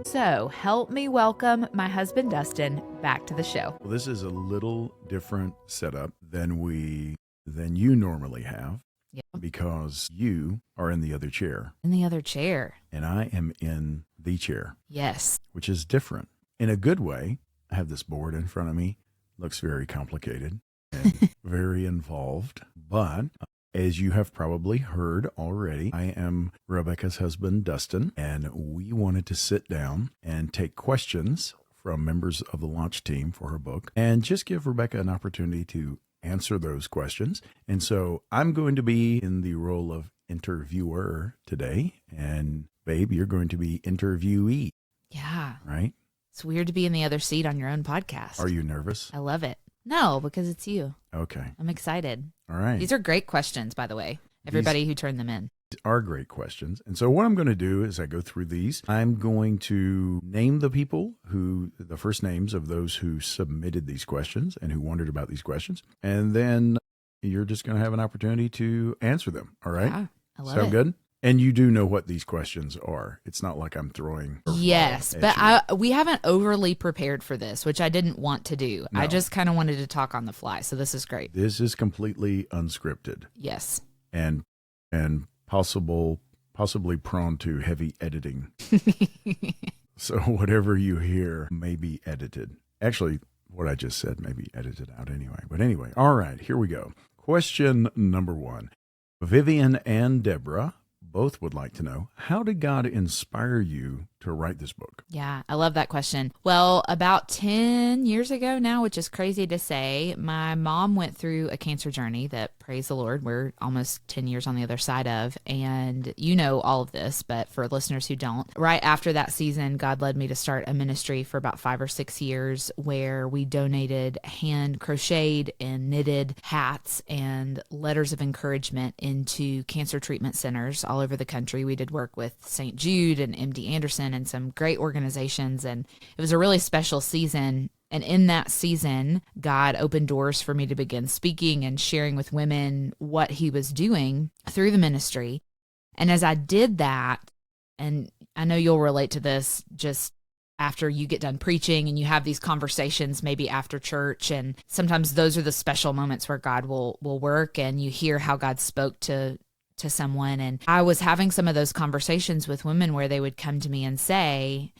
So help me welcome my husband, Dustin, back to the show. Well, this is a little different setup than you normally have. Yeah. Because you are in the other chair. In the other chair. And I am in the chair. Yes. Which is different. In a good way. I have this board in front of me. Looks very complicated and very involved. But as you have probably heard already, I am Rebecca's husband, Dustin, and we wanted to sit down and take questions from members of the launch team for her book and just give Rebecca an opportunity to answer those questions. And so I'm going to be in the role of interviewer today, and babe, you're going to be interviewee. Yeah. Right? It's weird to be in the other seat on your own podcast. Are you nervous? I love it. No, because it's you. Okay. I'm excited. All right. These are great questions, by the way. Everybody who turned them in. Are great questions. And so what I'm going to do is I go through these. I'm going to name the people the first names of those who submitted these questions and who wondered about these questions. And then you're just going to have an opportunity to answer them. All right. Yeah, I love it. Sound good? And you do know what these questions are. It's not like I'm throwing. Yes, but we haven't overly prepared for this, which I didn't want to do. No. I just kind of wanted to talk on the fly. So this is great. This is completely unscripted. Yes. And possibly prone to heavy editing. So whatever you hear may be edited. Actually, what I just said may be edited out anyway. But anyway, all right, here we go. Question number 1. Vivian and Deborah both would like to know, how did God inspire you to write this book? Yeah, I love that question. Well, about 10 years ago now, which is crazy to say, my mom went through a cancer journey that, praise the Lord, we're almost 10 years on the other side of. And you know all of this, but for listeners who don't, right after that season, God led me to start a ministry for about 5 or 6 years where we donated hand crocheted and knitted hats and letters of encouragement into cancer treatment centers all over the country. We did work with St. Jude and MD Anderson and some great organizations. And it was a really special season. And in that season, God opened doors for me to begin speaking and sharing with women what he was doing through the ministry. And as I did that, and I know you'll relate to this just after you get done preaching and you have these conversations maybe after church, and sometimes those are the special moments where God will work and you hear how God spoke to someone. And I was having some of those conversations with women where they would come to me and say,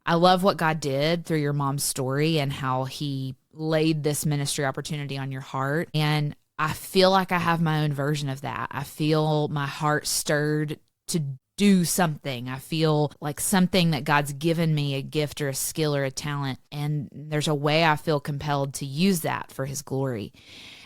I love what God did through your mom's story and how he laid this ministry opportunity on your heart. And I feel like I have my own version of that. I feel my heart stirred to do something. I feel like something that God's given me, a gift or a skill or a talent. And there's a way I feel compelled to use that for his glory.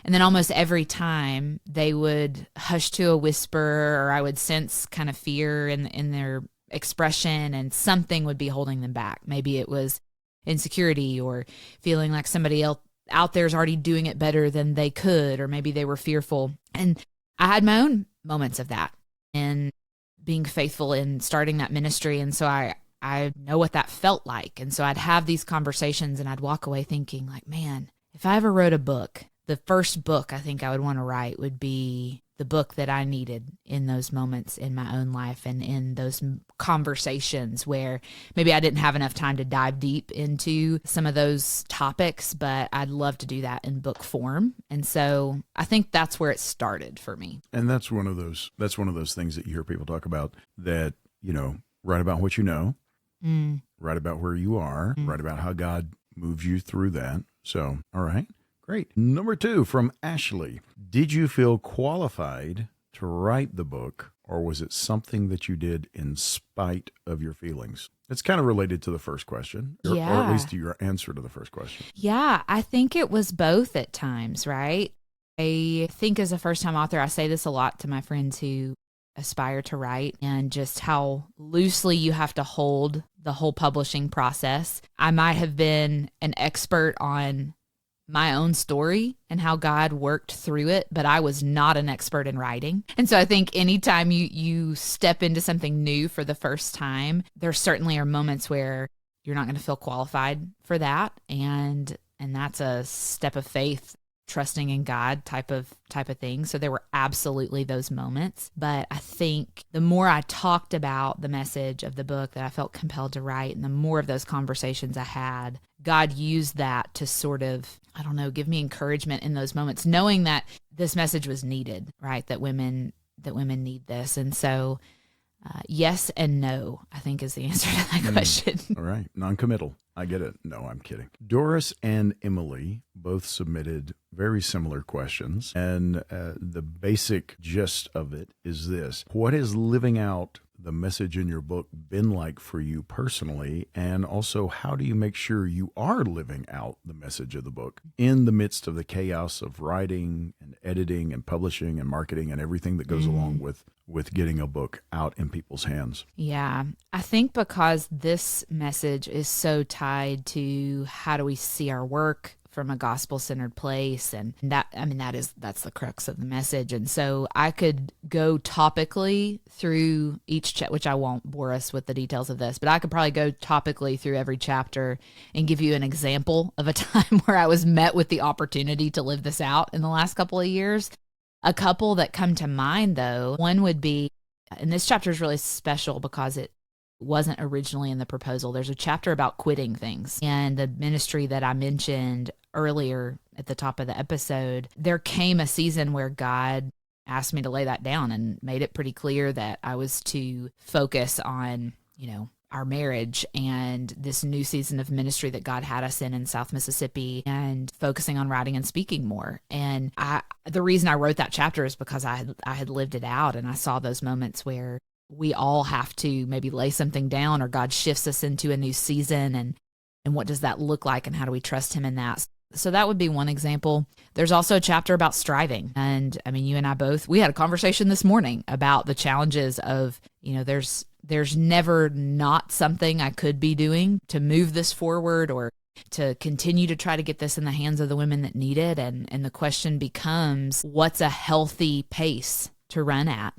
And then almost every time they would hush to a whisper, or I would sense kind of fear in their expression, and something would be holding them back. Maybe it was insecurity or feeling like somebody else out there is already doing it better than they could, or maybe they were fearful. And I had my own moments of that and being faithful in starting that ministry. And so I know what that felt like. And so I'd have these conversations and I'd walk away thinking like, man, if I ever wrote a book, the first book I think I would want to write would be the book that I needed in those moments in my own life and in those conversations where maybe I didn't have enough time to dive deep into some of those topics, but I'd love to do that in book form. And so I think that's where it started for me. And that's one of those things that you hear people talk about, that, you know, write about what you know, write about where you are, write about how God moves you through that. So, all right. Great. Number 2 from Ashley. Did you feel qualified to write the book, or was it something that you did in spite of your feelings? It's kind of related to the first question, or at least to your answer to the first question. Yeah, I think it was both at times, right? I think as a first-time author, I say this a lot to my friends who aspire to write, and just how loosely you have to hold the whole publishing process. I might have been an expert on my own story and how God worked through it, but I was not an expert in writing. And so I think anytime you step into something new for the first time, there certainly are moments where you're not going to feel qualified for that. And that's a step of faith trusting in God type of thing. So there were absolutely those moments. But I think the more I talked about the message of the book that I felt compelled to write, and the more of those conversations I had, God used that to sort of, I don't know, give me encouragement in those moments, knowing that this message was needed, right? That women need this. And so yes and no, I think, is the answer to that question. All right. Non-committal. I get it. No, I'm kidding. Doris and Emily both submitted very similar questions. And the basic gist of it is this: what is living out the message in your book been like for you personally? And also, how do you make sure you are living out the message of the book in the midst of the chaos of writing and editing and publishing and marketing and everything that goes along with getting a book out in people's hands? Yeah, I think because this message is so tied to how do we see our work from a gospel-centered place, and that's the crux of the message. And so I could go topically through each which I won't bore us with the details of this, but I could probably go topically through every chapter and give you an example of a time where I was met with the opportunity to live this out in the last couple of years. A couple that come to mind, though, one would be, and this chapter is really special because it wasn't originally in the proposal. There's a chapter about quitting things. And the ministry that I mentioned earlier at the top of the episode, there came a season where God asked me to lay that down and made it pretty clear that I was to focus on, our marriage and this new season of ministry that God had us in South Mississippi, and focusing on writing and speaking more. And the reason I wrote that chapter is because I had lived it out, and I saw those moments where we all have to maybe lay something down, or God shifts us into a new season, and what does that look like, and how do we trust him in that? So that would be one example. There's also a chapter about striving. And I mean, you and I both, we had a conversation this morning about the challenges of, there's never not something I could be doing to move this forward or to continue to try to get this in the hands of the women that need it. And the question becomes, what's a healthy pace to run at?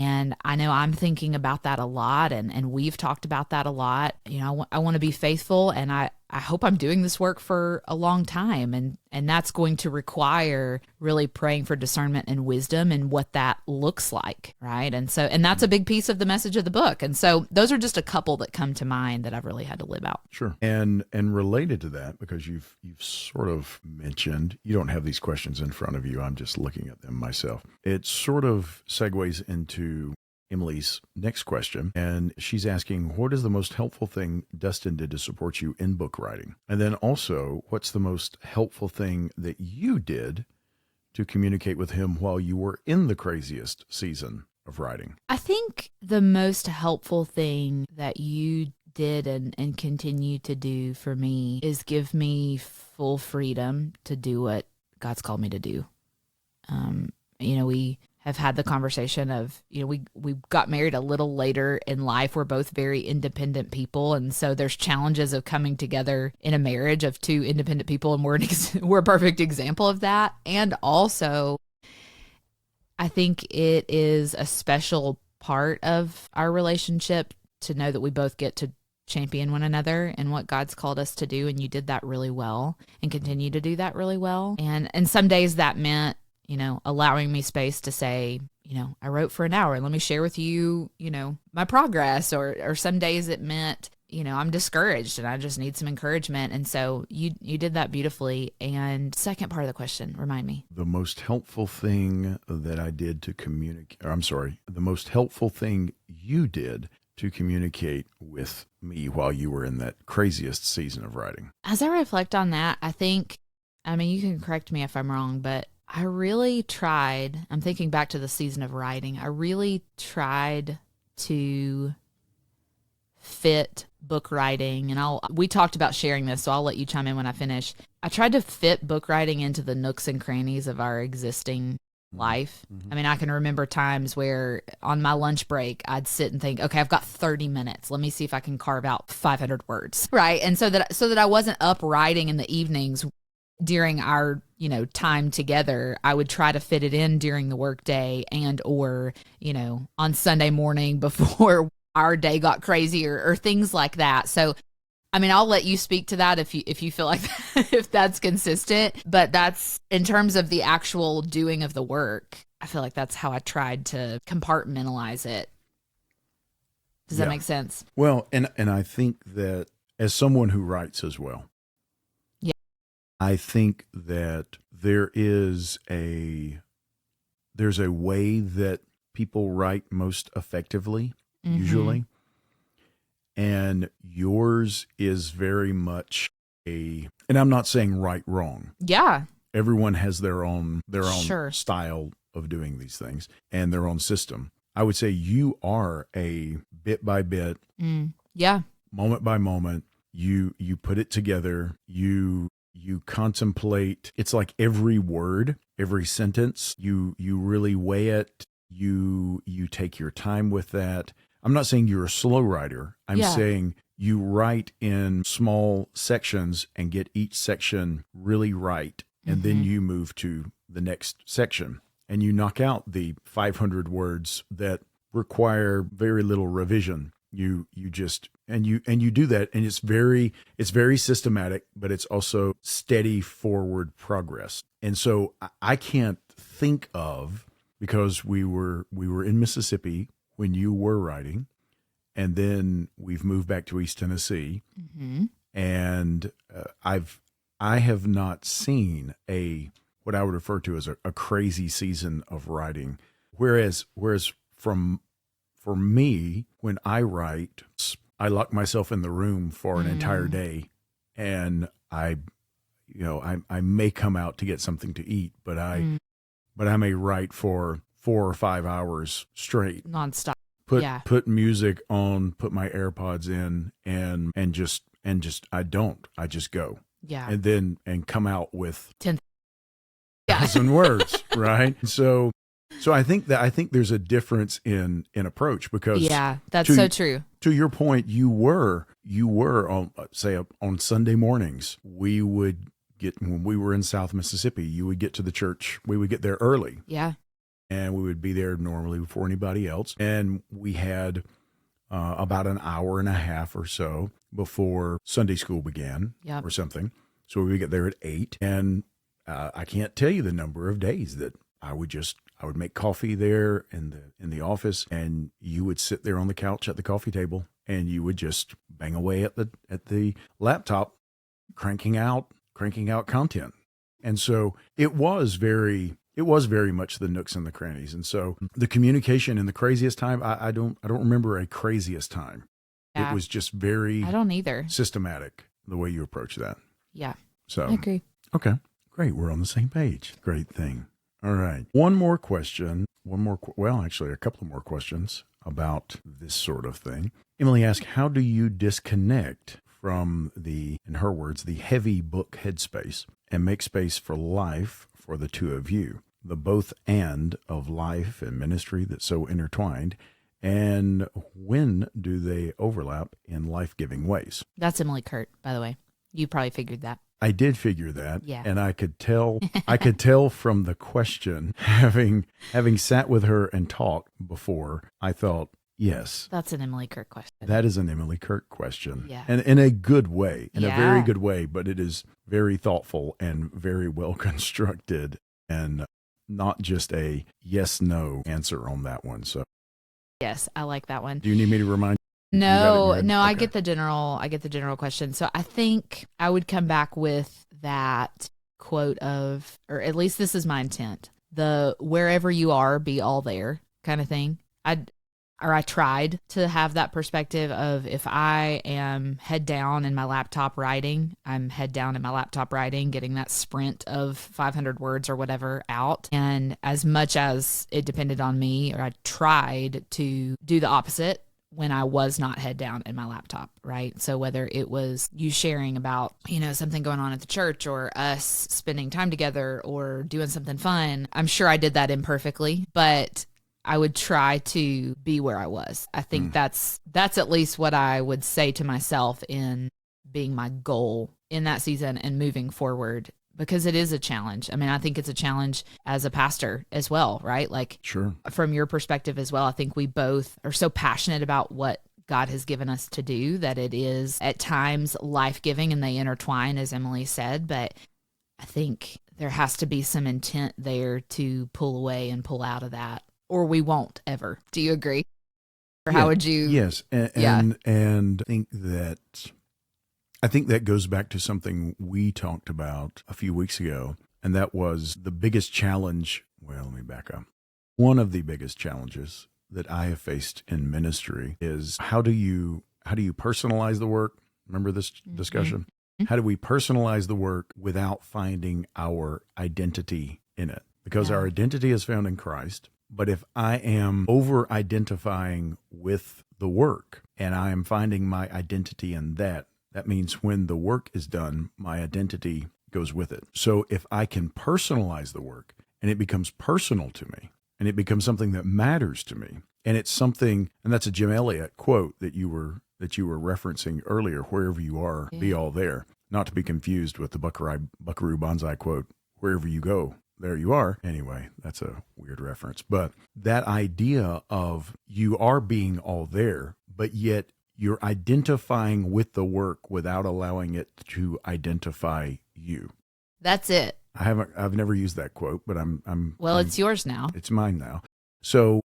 And I know I'm thinking about that a lot, and we've talked about that a lot. I want to be faithful, and I hope I'm doing this work for a long time, and that's going to require really praying for discernment and wisdom and what that looks like, right? And that's a big piece of the message of the book. And so those are just a couple that come to mind that I've really had to live out. Sure. And related to that, because you've sort of mentioned, you don't have these questions in front of you, I'm just looking at them myself. It sort of segues into Emily's next question, and she's asking, what is the most helpful thing Dustin did to support you in book writing? And then also, what's the most helpful thing that you did to communicate with him while you were in the craziest season of writing? I think the most helpful thing that you did and continue to do for me is give me full freedom to do what God's called me to do. We have had the conversation of, we got married a little later in life. We're both very independent people. And so there's challenges of coming together in a marriage of two independent people. And we're a perfect example of that. And also, I think it is a special part of our relationship to know that we both get to champion one another and what God's called us to do. And you did that really well and continue to do that really well. And some days that meant, allowing me space to say, I wrote for an hour. Let me share with you, my progress. Or some days it meant, I'm discouraged and I just need some encouragement. And so you did that beautifully. And second part of the question, remind me. The most helpful thing that I did to communicate, the most helpful thing you did to communicate with me while you were in that craziest season of writing. As I reflect on that, I think, you can correct me if I'm wrong, but I really tried, I'm thinking back to the season of writing, I really tried to fit book writing, and we talked about sharing this, so I'll let you chime in when I finish. I tried to fit book writing into the nooks and crannies of our existing life. Mm-hmm. I can remember times where on my lunch break, I'd sit and think, okay, I've got 30 minutes. Let me see if I can carve out 500 words, right? And so that I wasn't up writing in the evenings during our, time together. I would try to fit it in during the workday or on Sunday morning before our day got crazy or things like that. So I mean, I'll let you speak to that if you feel like if that's consistent, but that's in terms of the actual doing of the work. I feel like that's how I tried to compartmentalize it. Does that make sense? Well, and I think that as someone who writes as well, I think that there's a way that people write most effectively, usually. And yours is very much and I'm not saying right, wrong. Yeah. Everyone has their own Sure. style of doing these things and their own system. I would say you are a bit by bit, moment by moment. You put it together. You contemplate. It's like every word, every sentence. You really weigh it. You take your time with that. I'm not saying you're a slow writer. I'm saying you write in small sections and get each section really right. And then you move to the next section and you knock out the 500 words that require very little revision. You just, and you do that. And it's very systematic, but it's also steady forward progress. And so I can't think of, because we were in Mississippi when you were writing, and then we've moved back to East Tennessee, and I have not seen what I would refer to as a crazy season of writing. Whereas for me, when I write, I lock myself in the room for an entire day, and I may come out to get something to eat, but I may write for 4 or 5 hours straight, nonstop. Put music on, put my AirPods in, and just I just go. Yeah. And then come out with 10,000 words, right? So I think there's a difference in approach, because that's so true. To your point, you were on, say, on Sunday mornings, when we were in South Mississippi, you would get to the church. We would get there early. Yeah. And we would be there normally before anybody else. And we had about an hour and a half or so before Sunday school began or something. So we would get there at 8. And I can't tell you the number of days that I would make coffee there in the office, and you would sit there on the couch at the coffee table, and you would just bang away at the laptop, cranking out content. And so it was very much the nooks and the crannies. And so the communication in the craziest time, I don't remember a craziest time. Yeah. It was just very, I don't either, systematic the way you approach that. Yeah. So I agree. Okay, great. We're on the same page. Great thing. All right. One more question. Actually a couple of more questions about this sort of thing. Emily asked, how do you disconnect from in her words, the heavy book headspace and make space for life for the two of you, the both and of life and ministry that's so intertwined? And when do they overlap in life-giving ways? That's Emily Kurt, by the way. You probably figured that. I did figure that. Yeah. And I could tell from the question, having sat with her and talked before, I thought, yes. That's an Emily Kurt question. That is an Emily Kurt question. Yeah. And in a good way, in a very good way, but it is very thoughtful and very well constructed, and not just a yes/no answer on that one. So yes, I like that one. Do you need me to remind you? No, okay. I get the general question. So I think I would come back with that quote of, or at least this is my intent, the wherever you are, be all there kind of thing. I tried to have that perspective of, if I am head down in my laptop writing, I'm head down in my laptop writing, getting that sprint of 500 words or whatever out. And as much as it depended on me, or I tried to do the opposite when I was not head down in my laptop, right? So whether it was you sharing about, something going on at the church, or us spending time together, or doing something fun, I'm sure I did that imperfectly, but I would try to be where I was. I think that's at least what I would say to myself in being my goal in that season and moving forward, because it is a challenge. I mean, I think it's a challenge as a pastor as well, right? Like, sure. From your perspective as well, I think we both are so passionate about what God has given us to do, that it is at times life-giving and they intertwine, as Emily said, but I think there has to be some intent there to pull away and pull out of that, or we won't ever. Do you agree? Or how would you? Yes. And I think that goes back to something we talked about a few weeks ago, and that was the biggest challenge. Well, let me back up. One of the biggest challenges that I have faced in ministry is how do you personalize the work? Remember this discussion? Mm-hmm. How do we personalize the work without finding our identity in it? Because our identity is found in Christ. But if I am over-identifying with the work and I am finding my identity in that, that means when the work is done, my identity goes with it. So if I can personalize the work and it becomes personal to me and it becomes something that matters to me, and it's something, and that's a Jim Elliott quote that you were referencing earlier, wherever you are, be all there. Not to be confused with the Buckaroo Banzai quote, wherever you go, there you are. Anyway, that's a weird reference. But that idea of you are being all there, but yet you're identifying with the work without allowing it to identify you. That's it. I've never used that quote, but it's yours now. It's mine now. So,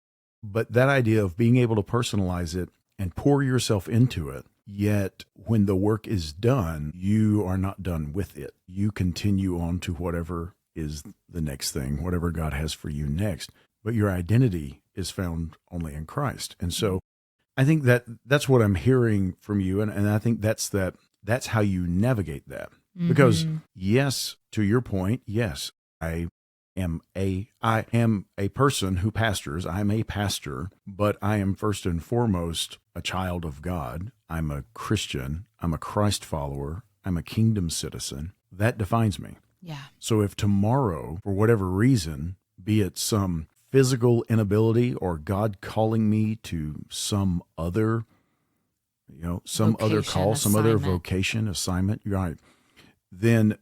but that idea of being able to personalize it and pour yourself into it, yet when the work is done, you are not done with it. You continue on to whatever is the next thing, whatever God has for you next. But your identity is found only in Christ. And so I think that's what I'm hearing from you. And I think that's how you navigate that. Mm-hmm. Because yes, to your point, yes, I am a person who pastors. I'm a pastor, but I am first and foremost a child of God. I'm a Christian. I'm a Christ follower. I'm a kingdom citizen. That defines me. Yeah. So if tomorrow, for whatever reason, be it some physical inability or God calling me to some other, other call, some other vocation, assignment, you're right, then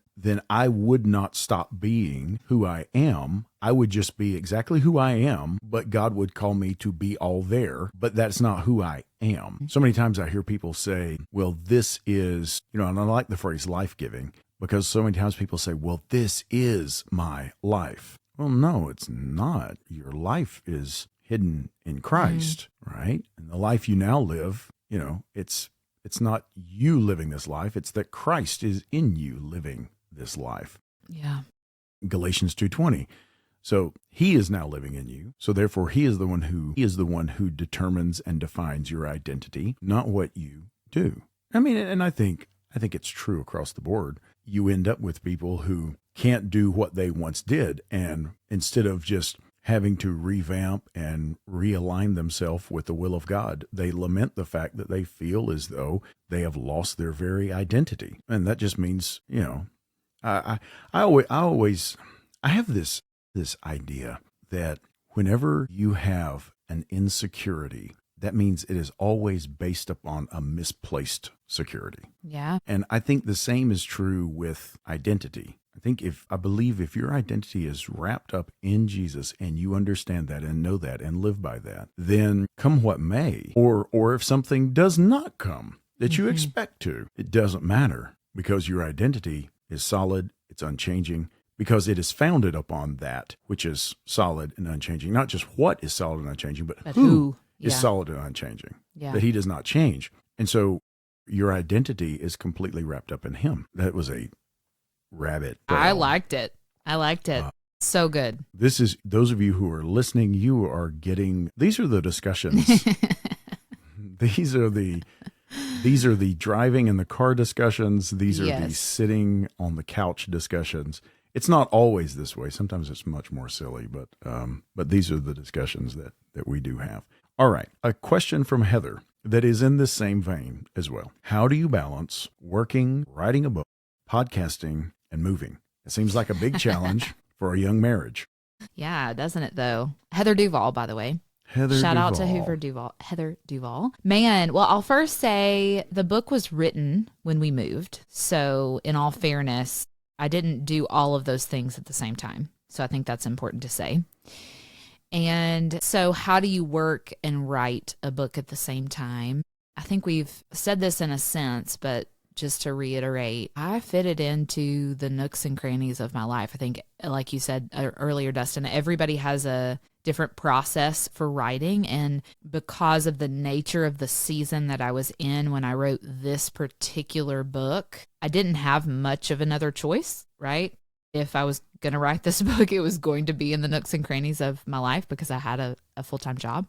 I would not stop being who I am. I would just be exactly who I am, but God would call me to be all there, but that's not who I am. So many times I hear people say, well, this is, and I like the phrase life-giving, because so many times people say, well, this is my life. Well, no, it's not. Your life is hidden in Christ, right? And the life you now live, it's not you living this life. It's that Christ is in you living this life. Yeah. Galatians 2:20. So he is now living in you. So therefore he is the one who determines and defines your identity, not what you do. I mean, and I think it's true across the board. You end up with people who can't do what they once did. And instead of just having to revamp and realign themselves with the will of God, they lament the fact that they feel as though they have lost their very identity. And that just means, I have this idea that whenever you have an insecurity, that means it is always based upon a misplaced security. Yeah. And I think the same is true with identity. I believe if your identity is wrapped up in Jesus and you understand that and know that and live by that, then come what may, or if something does not come that you expect to, it doesn't matter, because your identity is solid, it's unchanging, because it is founded upon that which is solid and unchanging. Not just what is solid and unchanging, but who is solid and unchanging. Yeah. That he does not change. And so your identity is completely wrapped up in him. That was a rabbit trail. I liked it. So good. This is, those of you who are listening, you are getting, these are the discussions. These are the driving in the car discussions. These are the sitting on the couch discussions. It's not always this way. Sometimes it's much more silly, but these are the discussions that we do have. All right. A question from Heather that is in this same vein as well. How do you balance working, writing a book, podcasting, and moving? It seems like a big challenge for a young marriage. Yeah, doesn't it though? Heather Duval, by the way. Shout out to Heather Duval. Man, well, I'll first say the book was written when we moved. So in all fairness, I didn't do all of those things at the same time. So I think that's important to say. And so how do you work and write a book at the same time? I think we've said this in a sense, but just to reiterate, I fitted into the nooks and crannies of my life. I think, like you said earlier, Dustin, everybody has a different process for writing. And because of the nature of the season that I was in when I wrote this particular book, I didn't have much of another choice, right? If I was going to write this book, it was going to be in the nooks and crannies of my life because I had a full-time job,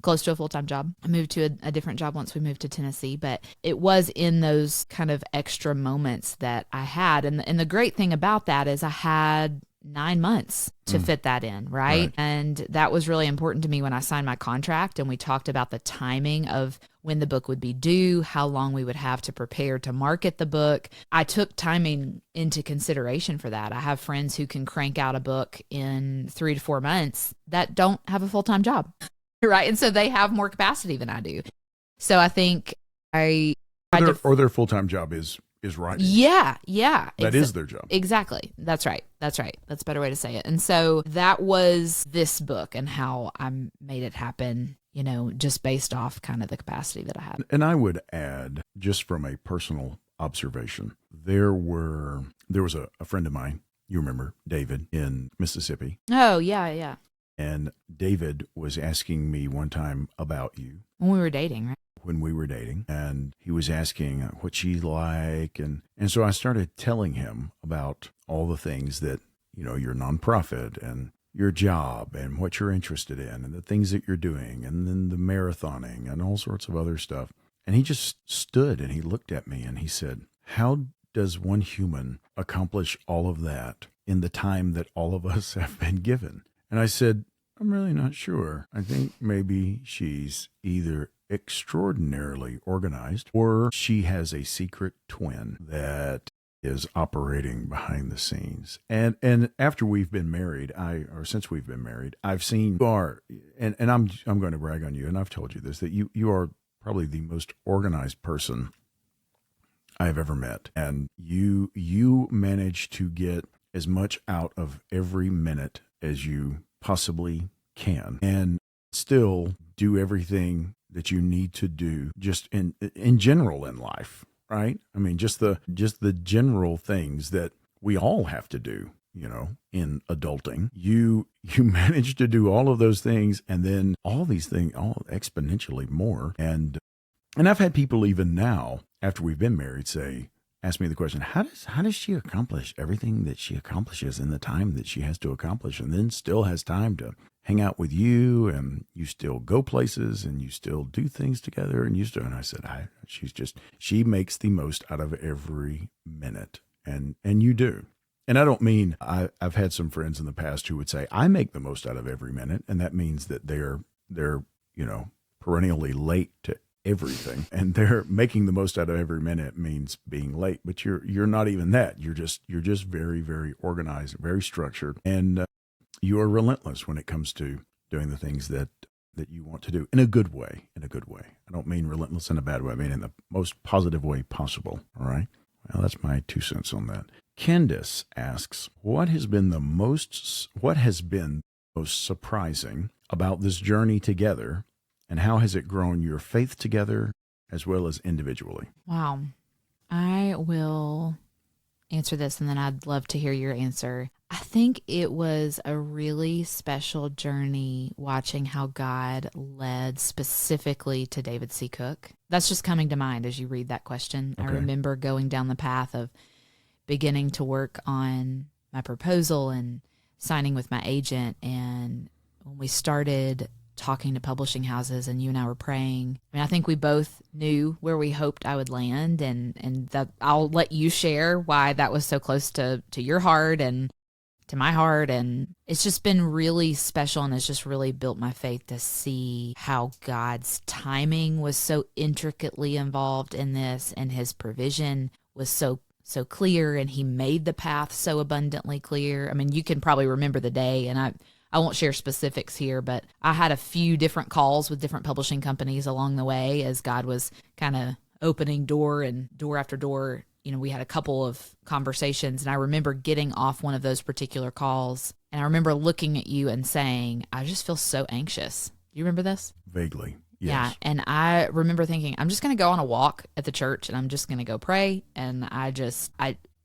close to a full-time job. I moved to a different job once we moved to Tennessee, but it was in those kind of extra moments that I had. And the great thing about that is I had 9 months to fit that in, right? And that was really important to me when I signed my contract, and we talked about the timing of when the book would be due, how long we would have to prepare to market the book. I took timing into consideration for that. I have friends who can crank out a book in 3 to 4 months that don't have a full-time job, right? And so they have more capacity than I do. So I think or their full-time job is writing. Yeah. That is their job. Exactly. That's right. That's a better way to say it. And so that was this book and how I made it happen, just based off kind of the capacity that I had. And I would add, just from a personal observation, there was a friend of mine, you remember, David, in Mississippi. Oh, yeah. And David was asking me one time about you. When we were dating, right? When we were dating, and he was asking what she like, and so I started telling him about all the things that, your nonprofit and your job and what you're interested in and the things that you're doing, and then the marathoning and all sorts of other stuff. And he just stood and he looked at me and he said, "How does one human accomplish all of that in the time that all of us have been given?" And I said, "I'm really not sure. I think maybe she's either extraordinarily organized, or she has a secret twin that is operating behind the scenes." And after we've been married, since we've been married, I've seen you are, and I'm going to brag on you, and I've told you this, that you are probably the most organized person I've ever met, and you manage to get as much out of every minute as you possibly can, and still do everything that you need to do just in general in life, right? I mean, just the general things that we all have to do, in adulting. You manage to do all of those things, and then all these things, all exponentially more. And I've had people even now, after we've been married, ask me the question, how does she accomplish everything that she accomplishes in the time that she has to accomplish, and then still has time to hang out with you, and you still go places, and you still do things together, and I said, she makes the most out of every minute, and you do. And I don't mean, I've had some friends in the past who would say, I make the most out of every minute, and that means that they're perennially late to everything, and they're making the most out of every minute means being late. But you're not even that. You're just very, very organized, very structured, and you are relentless when it comes to doing the things that you want to do in a good way. I don't mean relentless in a bad way. I mean in the most positive way possible. All right. Well, that's my 2 cents on that. Candace asks, what has been most surprising about this journey together, and how has it grown your faith together as well as individually? Wow. I will answer this, and then I'd love to hear your answer. I think it was a really special journey watching how God led specifically to David C. Cook. That's just coming to mind as you read that question. Okay. I remember going down the path of beginning to work on my proposal and signing with my agent. And when we started talking to publishing houses and you and I were praying, I think we both knew where we hoped I would land, and that I'll let you share why that was so close to your heart and to my heart. And it's just been really special, and it's just really built my faith to see how God's timing was so intricately involved in this, and his provision was so clear, and he made the path so abundantly clear. I mean, you can probably remember the day, and I won't share specifics here, but I had a few different calls with different publishing companies along the way as God was kind of opening door after door. We had a couple of conversations, and I remember getting off one of those particular calls, and I remember looking at you and saying, I just feel so anxious. Do you remember this? Vaguely. Yeah. Yes. And I remember thinking, I'm just going to go on a walk at the church and I'm just going to go pray. And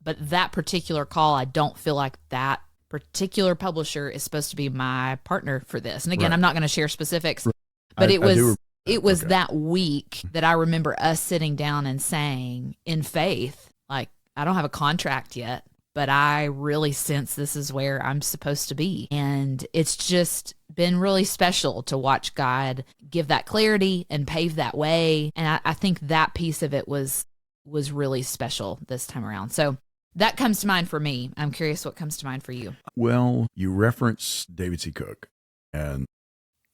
but that particular call, I don't feel like that particular publisher is supposed to be my partner for this. And again, Right. I'm not going to share specifics, Right. but I do it was okay. that week that I remember us sitting down and saying in faith, like, I don't have a contract yet, but I really sense this is where I'm supposed to be. And it's just been really special to watch God give that clarity and pave that way. And I think that piece of it was really special this time around. So that comes to mind for me. I'm curious what comes to mind for you. Well, you reference David C. Cook, and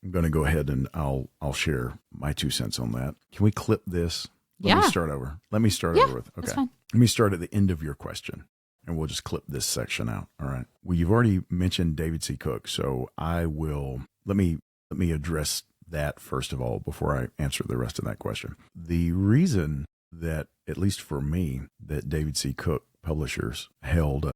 I'm going to go ahead and I'll share my 2 cents on that. Can we clip this? Let me start over. Let me start over with. Okay. That's fine. Let me start at the end of your question, and we'll just clip this section out. All right. Well, you've already mentioned David C. Cook, so I will let me address that first of all before I answer the rest of that question. The reason that, at least for me, that David C. Cook Publishers held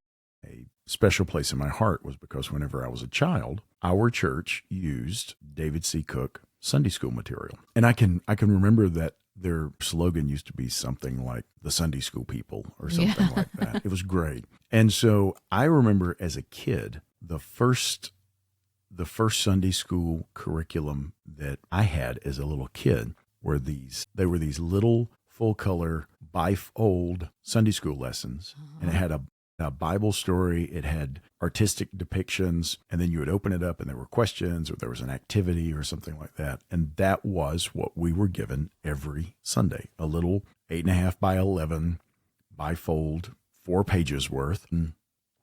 a special place in my heart was because whenever I was a child, our church used David C. Cook Sunday school material. And I can remember that their slogan used to be something like the Sunday school people or something like that. It was great. And so I remember as a kid, the first Sunday school curriculum that I had as a little kid were these little full color bifold Sunday school lessons. And it had a Bible story. It had artistic depictions, and then you would open it up and there were questions or there was an activity or something like that. And that was what we were given every Sunday, a little 8.5 by 11 bifold, 4 pages worth. And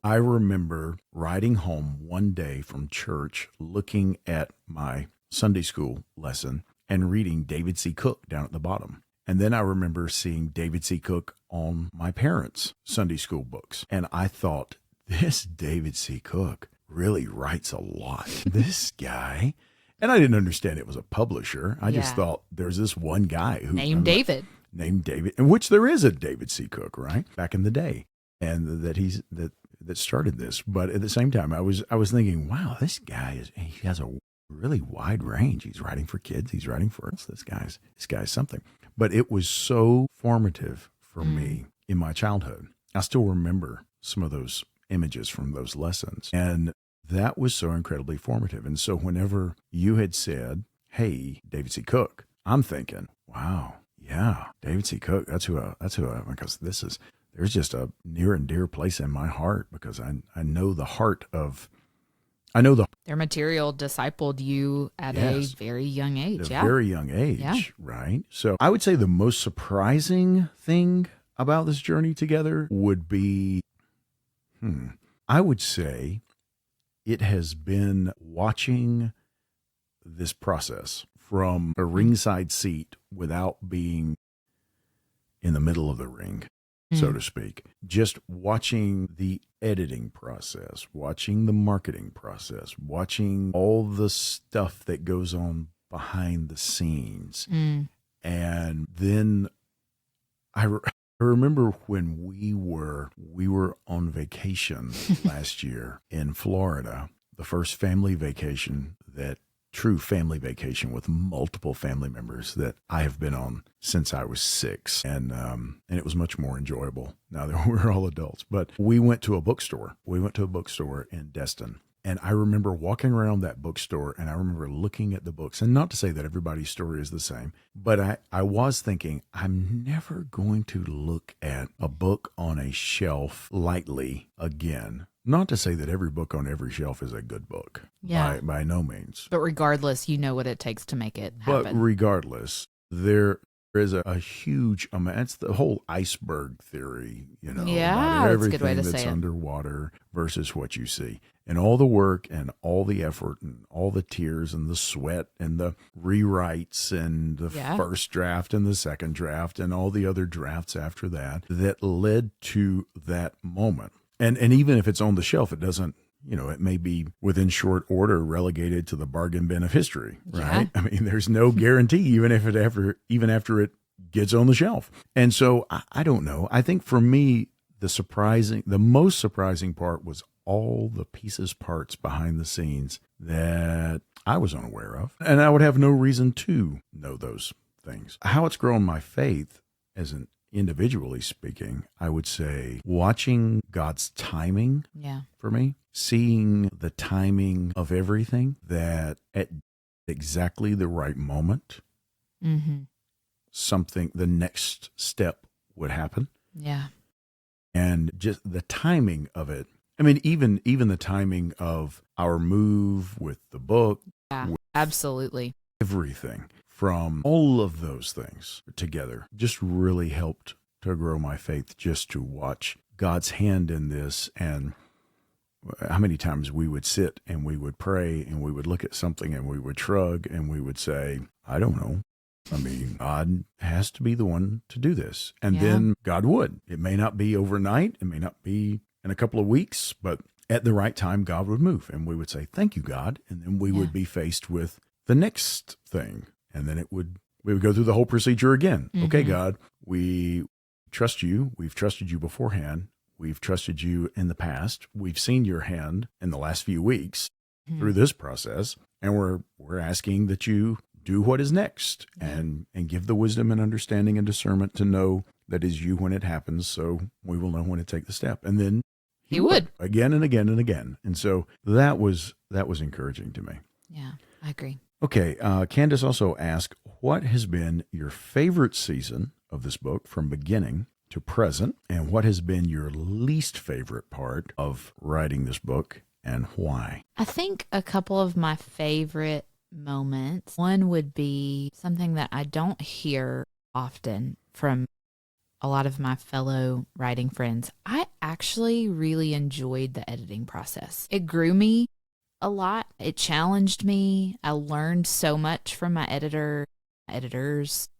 I remember riding home one day from church, looking at my Sunday school lesson and reading David C. Cook down at the bottom. And then I remember seeing David C. Cook on my parents' Sunday school books. And I thought, this David C. Cook really writes a lot. This guy. And I didn't understand it was a publisher. I just thought there's this one guy who named David, in which there is a David C. Cook, right? Back in the day. And that started this. But at the same time, I was thinking, wow, this guy he has a really wide range. He's writing for kids. He's writing for us. This guy's something. But it was so formative for me in my childhood. I still remember some of those images from those lessons. And that was so incredibly formative. And so whenever you had said, hey, David C. Cook, I'm thinking, wow, yeah, David C. Cook, that's who because there's just a near and dear place in my heart because I know their material discipled you at a very young age. Very young age, right? So I would say the most surprising thing about this journey together would be, I would say it has been watching this process from a ringside seat without being in the middle of the ring, so to speak. Just watching the editing process, watching the marketing process, watching all the stuff that goes on behind the scenes. And then I remember when we were on vacation last year in Florida, the first true family vacation with multiple family members that I have been on since I was 6. And it was much more enjoyable now that we're all adults. But we went to a bookstore. In Destin. And I remember walking around that bookstore and I remember looking at the books. And not to say that everybody's story is the same, but I was thinking, I'm never going to look at a book on a shelf lightly again. Not to say that every book on every shelf is a good book. By no means. But regardless, you know what it takes to make it happen. But regardless, there is a huge amount. It's the whole iceberg theory, about that's a good way to everything that's say it. underwater versus what you see. And all the work and all the effort and all the tears and the sweat and the rewrites and the first draft and the second draft and all the other drafts after that led to that moment. And even if it's on the shelf, it doesn't, it may be within short order relegated to the bargain bin of history, right? I mean, there's no guarantee even after it gets on the shelf. And so I don't know. I think for me, the most surprising part was all the pieces, parts behind the scenes that I was unaware of, and I would have no reason to know those things. How it's grown my faith, as an individually speaking, I would say watching God's timing for me, seeing the timing of everything, that at exactly the right moment, something, the next step would happen. Yeah. And just the timing of it. I mean, even the timing of our move with the book. Yeah, absolutely. Everything from all of those things together just really helped to grow my faith, just to watch God's hand in this. And how many times we would sit and we would pray and we would look at something and we would shrug and we would say, I don't know. I mean, God has to be the one to do this. And then God would. It may not be overnight. It may not be in a couple of weeks, but at the right time, God would move. And we would say, thank you, God. And then we would be faced with the next thing. And then we would go through the whole procedure again. Okay, God, we trust you. We've trusted you beforehand. We've trusted you in the past. We've seen your hand in the last few weeks through this process. And we're asking that you do what is next and give the wisdom and understanding and discernment to know that is you when it happens, so we will know when to take the step. And then he would again and again and again. And so that was encouraging to me. Yeah, I agree. Okay, Candace also asked, what has been your favorite season of this book from beginning to present, and what has been your least favorite part of writing this book, and why? I think a couple of my favorite moments, one would be something that I don't hear often from a lot of my fellow writing friends. I actually really enjoyed the editing process. It grew me a lot. It challenged me. I learned so much from my editors.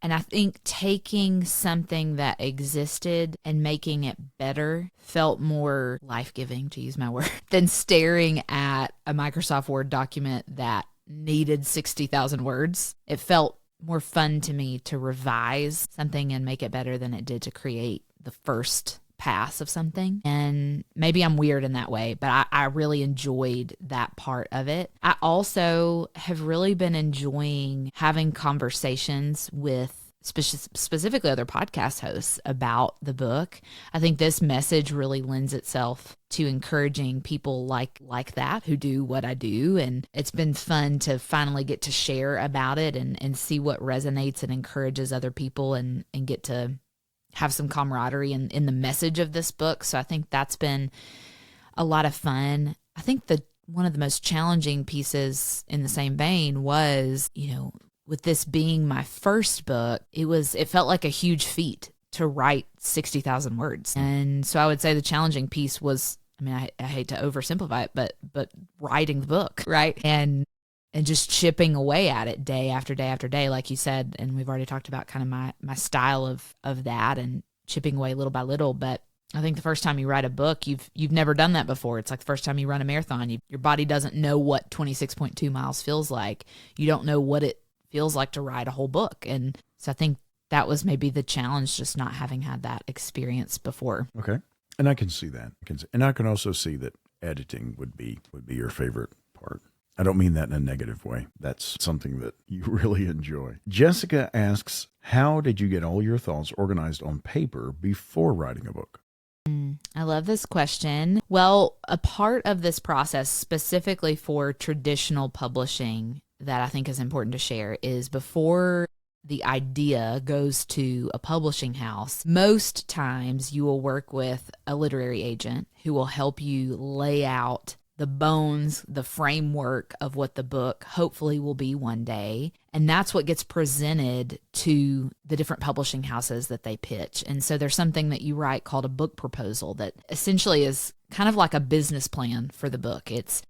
And I think taking something that existed and making it better felt more life-giving, to use my word, than staring at a Microsoft Word document that needed 60,000 words. It felt more fun to me to revise something and make it better than it did to create the first pass of something. And maybe I'm weird in that way, but I really enjoyed that part of it. I also have really been enjoying having conversations with specifically other podcast hosts about the book. I think this message really lends itself to encouraging people like that who do what I do. And it's been fun to finally get to share about it and see what resonates and encourages other people and get to have some camaraderie in the message of this book. So I think that's been a lot of fun. I think one of the most challenging pieces in the same vein was, with this being my first book, it felt like a huge feat to write 60,000 words. And so I would say the challenging piece was, I hate to oversimplify it, but writing the book, right? And just chipping away at it day after day after day, like you said, and we've already talked about kind of my style of that and chipping away little by little. But I think the first time you write a book, you've never done that before. It's like the first time you run a marathon. Your body doesn't know what 26.2 miles feels like. You don't know what it feels like to write a whole book. And so I think that was maybe the challenge, just not having had that experience before. Okay. And I can see that. And I can also see that editing would be your favorite part. I don't mean that in a negative way. That's something that you really enjoy. Jessica asks, how did you get all your thoughts organized on paper before writing a book? I love this question. Well, a part of this process specifically for traditional publishing that I think is important to share is before the idea goes to a publishing house, most times you will work with a literary agent who will help you lay out the bones, the framework of what the book hopefully will be one day. And that's what gets presented to the different publishing houses that they pitch. And so there's something that you write called a book proposal that essentially is kind of like a business plan for the book. It's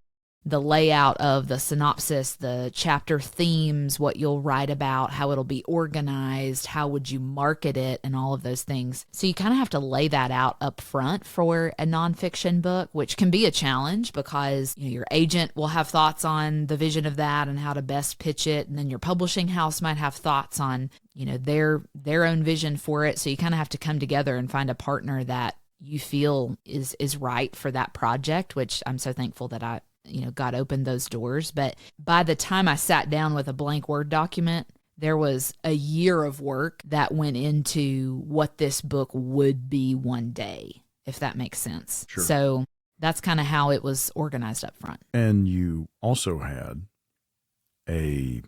the layout of the synopsis, the chapter themes, what you'll write about, how it'll be organized, how would you market it, and all of those things. So you kind of have to lay that out up front for a nonfiction book, which can be a challenge because your agent will have thoughts on the vision of that and how to best pitch it, and then your publishing house might have thoughts on their own vision for it. So you kind of have to come together and find a partner that you feel is right for that project, which I'm so thankful that God opened those doors. But by the time I sat down with a blank Word document, there was a year of work that went into what this book would be one day, if that makes sense. Sure. So that's kind of how it was organized up front. And you also had a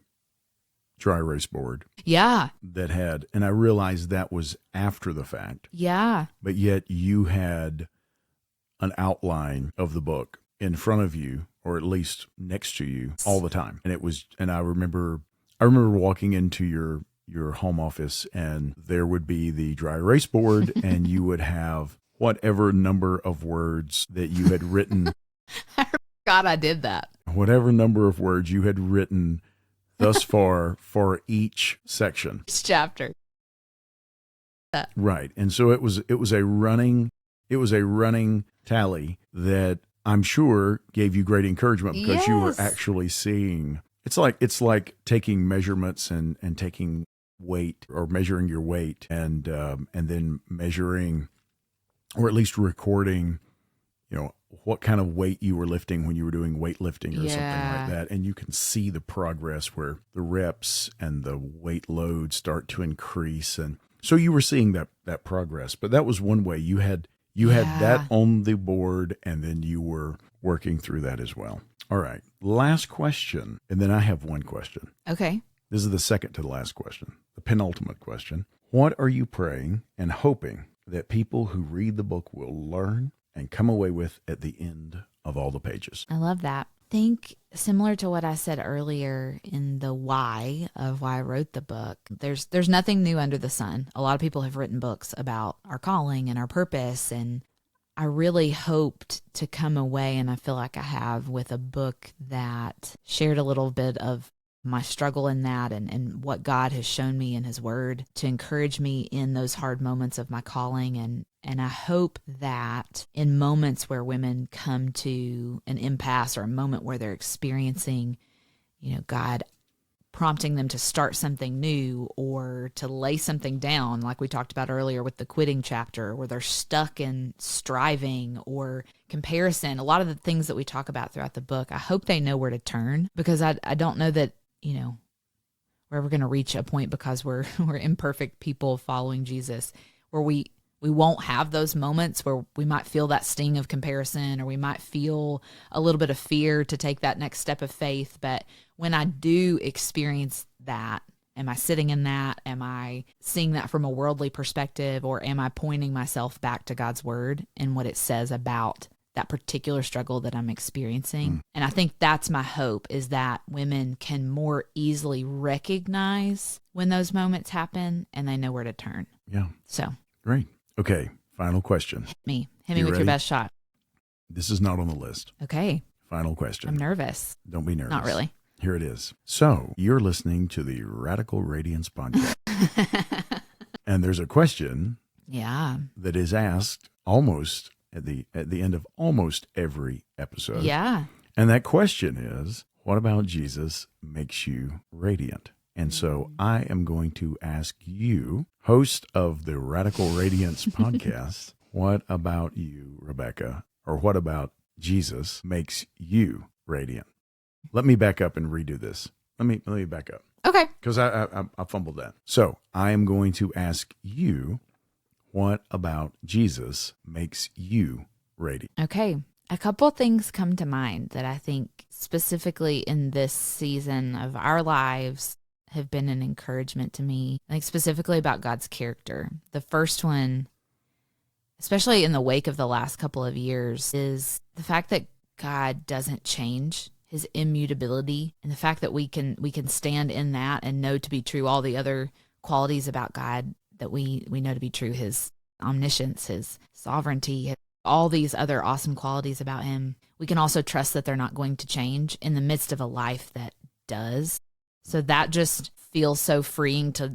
dry erase board. Yeah. That had, and I realized that was after the fact. Yeah. But yet you had an outline of the book in front of you, or at least next to you all the time. And I remember walking into your home office, and there would be the dry erase board and you would have whatever number of words that you had written. I forgot I did that. Whatever number of words you had written thus far for each section. Each chapter. Right. And so it was a running tally that I'm sure gave you great encouragement, because you were actually seeing. It's like taking measurements and taking weight, or measuring your weight, and then measuring, or at least recording, what kind of weight you were lifting when you were doing weightlifting or something like that. And you can see the progress where the reps and the weight load start to increase. And so you were seeing that progress. But that was one way. You had that on the board, and then you were working through that as well. All right. Last question. And then I have one question. Okay. This is the second to the last question, the penultimate question. What are you praying and hoping that people who read the book will learn and come away with at the end of all the pages? I love that. Think similar to what I said earlier in the why of why I wrote the book. There's nothing new under the sun. A lot of people have written books about our calling and our purpose, and I really hoped to come away, and I feel like I have, with a book that shared a little bit of my struggle in that, and what God has shown me in his word to encourage me in those hard moments of my calling. And I hope that in moments where women come to an impasse, or a moment where they're experiencing, God prompting them to start something new or to lay something down, like we talked about earlier with the quitting chapter, where they're stuck in striving or comparison, a lot of the things that we talk about throughout the book, I hope they know where to turn, because I don't know that, we're ever going to reach a point, because we're imperfect people following Jesus, where we won't have those moments where we might feel that sting of comparison, or we might feel a little bit of fear to take that next step of faith. But when I do experience that, am I sitting in that? Am I seeing that from a worldly perspective, or am I pointing myself back to God's word and what it says about that particular struggle that I'm experiencing? And I think that's my hope, is that women can more easily recognize when those moments happen, and they know where to turn. Yeah. So. Great. Okay. Final question. Hit me with ready? Your best shot. This is not on the list. Okay. Final question. I'm nervous. Don't be nervous. Not really. Here it is. So you're listening to the Radical Radiance Podcast. And there's a question that is asked almost at the end of almost every episode. Yeah. And that question is, what about Jesus makes you radiant? And so I am going to ask you, host of the Radical Radiance Podcast, what about you, Rebecca, or what about Jesus makes you radiant? Let me back up and redo this. Let me back up. Okay. Because I fumbled that. So I am going to ask you, what about Jesus makes you radiant? Okay. A couple things come to mind that I think specifically in this season of our lives have been an encouragement to me, like specifically about God's character. The first one, especially in the wake of the last couple of years, is the fact that God doesn't change, his immutability, and the fact that we can stand in that and know to be true all the other qualities about God that we know to be true, his omniscience, his sovereignty, all these other awesome qualities about him. We can also trust that they're not going to change in the midst of a life that does. So that just feels so freeing to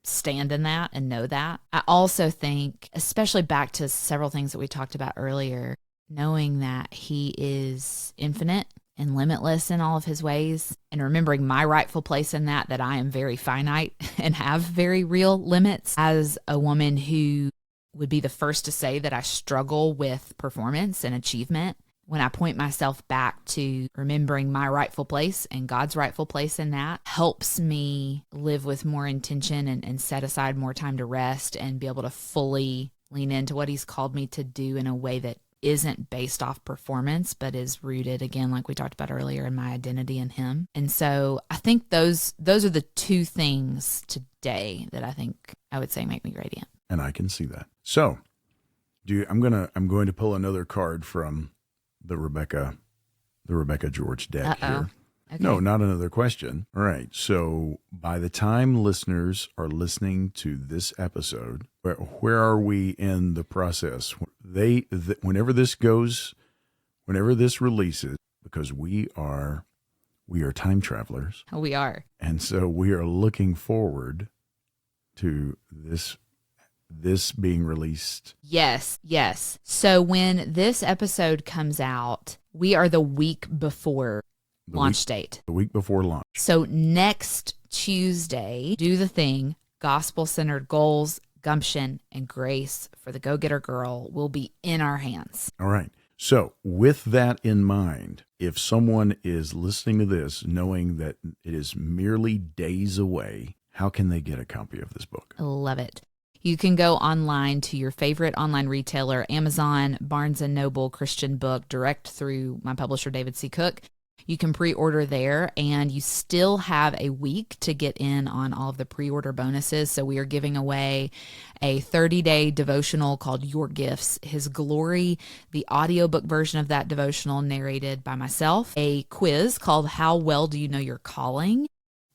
stand in that and know that. I also think, especially back to several things that we talked about earlier, knowing that he is infinite and limitless in all of his ways, and remembering my rightful place in that I am very finite and have very real limits as a woman who would be the first to say that I struggle with performance and achievement. When I point myself back to remembering my rightful place and God's rightful place in that, helps me live with more intention and set aside more time to rest and be able to fully lean into what He's called me to do in a way that isn't based off performance, but is rooted, again, like we talked about earlier, in my identity in Him. And so I think those are the two things today that I think I would say make me radiant. And I can see that. So I'm going to pull another card from the Rebecca George deck here. Okay. No, not another question. All right. So by the time listeners are listening to this episode, where are we in the process? Whenever this releases, because we are time travelers. We are. And so we are looking forward to this being released. Yes. So when this episode comes out, we are the week before launch date. The week before launch. So next Tuesday, Do the Thing, Gospel-Centered Goals, Gumption, and Grace for the Go-Getter Girl will be in our hands. All right. So with that in mind, if someone is listening to this knowing that it is merely days away, how can they get a copy of this book? I love it. You can go online to your favorite online retailer, Amazon, Barnes & Noble, Christian Book, direct through my publisher, David C. Cook. You can pre-order there, and you still have a week to get in on all of the pre-order bonuses. So we are giving away a 30-day devotional called Your Gifts, His Glory, the audiobook version of that devotional narrated by myself, a quiz called How Well Do You Know Your Calling,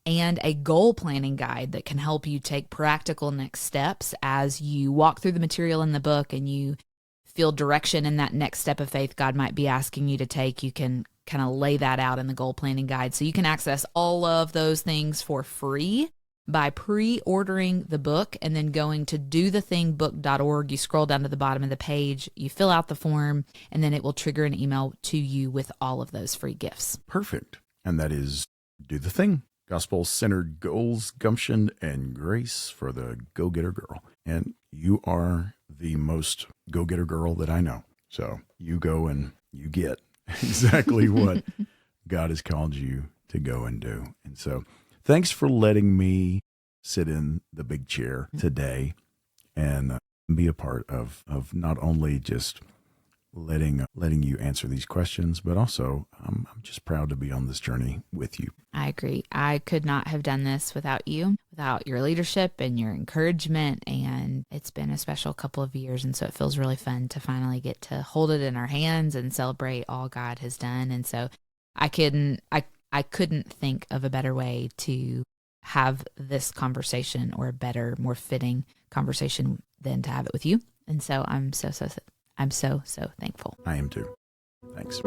and a goal planning guide that can help you take practical next steps as you walk through the material in the book and you feel direction in that next step of faith God might be asking you to take. You can kind of lay that out in the goal planning guide. So you can access all of those things for free by pre-ordering the book and then going to dothethingbook.org. You scroll down to the bottom of the page, you fill out the form, and then it will trigger an email to you with all of those free gifts. Perfect. And that is Do the Thing. Gospel-centered goals, gumption, and grace for the go-getter girl. And you are the most go-getter girl that I know. So you go and you get exactly what God has called you to go and do. And so thanks for letting me sit in the big chair today and be a part of not only just letting you answer these questions, but also I'm just proud to be on this journey with you. I agree. I could not have done this without you, without your leadership and your encouragement. And it's been a special couple of years. And so it feels really fun to finally get to hold it in our hands and celebrate all God has done. And so I couldn't think of a better way to have this conversation, or a better, more fitting conversation, than to have it with you. And so I'm so thankful. I am too. Thanks.